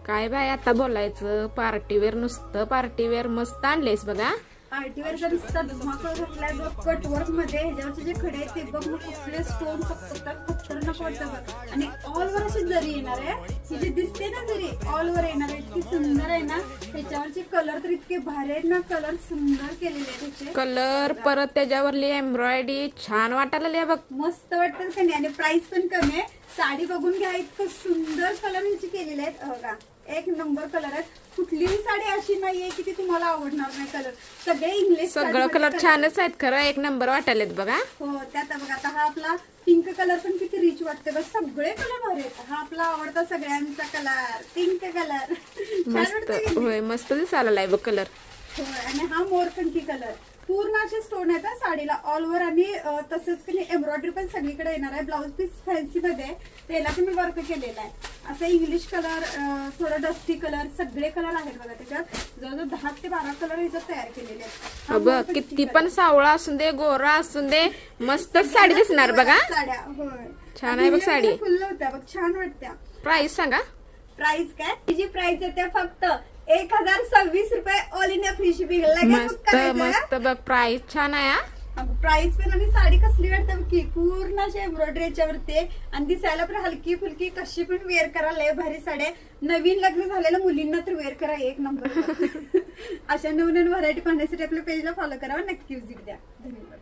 काय बाय आता बोलायचं, पार्टीवेअर नुसतं पार्टीवेअर मस्त आणलेस बघा. पार्टीवेअर जर धमाका घातलाय बघ, कटवर्क मध्ये ह्याच्यावरचे जे खडे आहेत ते बघ, मग कुठले स्टोन खतरनाक वाटतं बघ. आणि ऑल वर अशी जरी येणार आहे, ही जी दिसते ना जरी ऑल वर येणार आहे, इतकी सुंदर आहे ना. त्याच्यावरचे कलर तर इतके भारी आहेत ना, कलर सुंदर केलेले आहेत त्याचे कलर, परत त्याच्यावरली एम्ब्रॉयडरी छान वाटायला लागली बघ. मस्त वाटतं का नाही. आणि प्राइस पण कमी आहे. साडी बघून घ्या, इतकं सुंदर कलर ह्याचे केलेले आहेत बघा, एक नंबर कलर आहेत. कुठलीही साडी अशी नाहीये की ती तुम्हाला आवडणार नाही. कलर सगळे इंग्लिश, सगळं कलर छानच आहेत खरं, एक नंबर वाटायलेत बघा. हो त्यात बघा. आता हा आपला पिंक कलर पण किती रिच वाटते बघ, सगळे कलर भारी आहेत. हा आपला आवडता सगळ्यांचा कलर, पिंक कलर. मस्त, होय मस्त दिसायला लागलाय बघ कलर. हो. आणि हा मोरपंखी कलर, पूर्ण असे स्टोन आहेत साडीला ऑल ओव्हर. आणि तसंच की एम्ब्रॉयडरी पण सगळीकडे येणार आहे. ब्लाऊज पीस फॅन्सी मध्ये त्याला पण वर्क केलेला आहे. असं इंग्लिश कलर, थोडं डस्टी कलर, सगळे कलर आहेत बघा त्याच्यात. जवळजवळ 10 ते 12 कलर ह्याच्यात तयार केलेले आहेत. बघ किती पण सावळा असून दे, गोरा असून दे, मस्त साडी दिसणार बघा. साड्या होय छान आहे बघ साडी. फुल होत्या बघ, छान वाटत्या. प्राइस सांगा. प्राइस काय, तिची प्राइस येते फक्त 1026 रुपये, ऑल इंडिया फ्री शिपिंग. मस्त मस्त बघ, प्राइस छान आहे हा. प्राइस पण. आणि साडी कसली वाटते की पूर्ण अशी एम्ब्रॉयडरी याच्यावरती. आणि दिसायला पण हलकी फुलकी, कशी पण वेअर करा, लय भारी साड्या. नवीन लग्न झालेल्या मुलींना तर वेअर करा, एक नंबर. अशा नवीन व्हरायटी पाहण्यासाठी आपल्या पेजला फॉलो करा, नक्की विजिट द्या. धन्यवाद.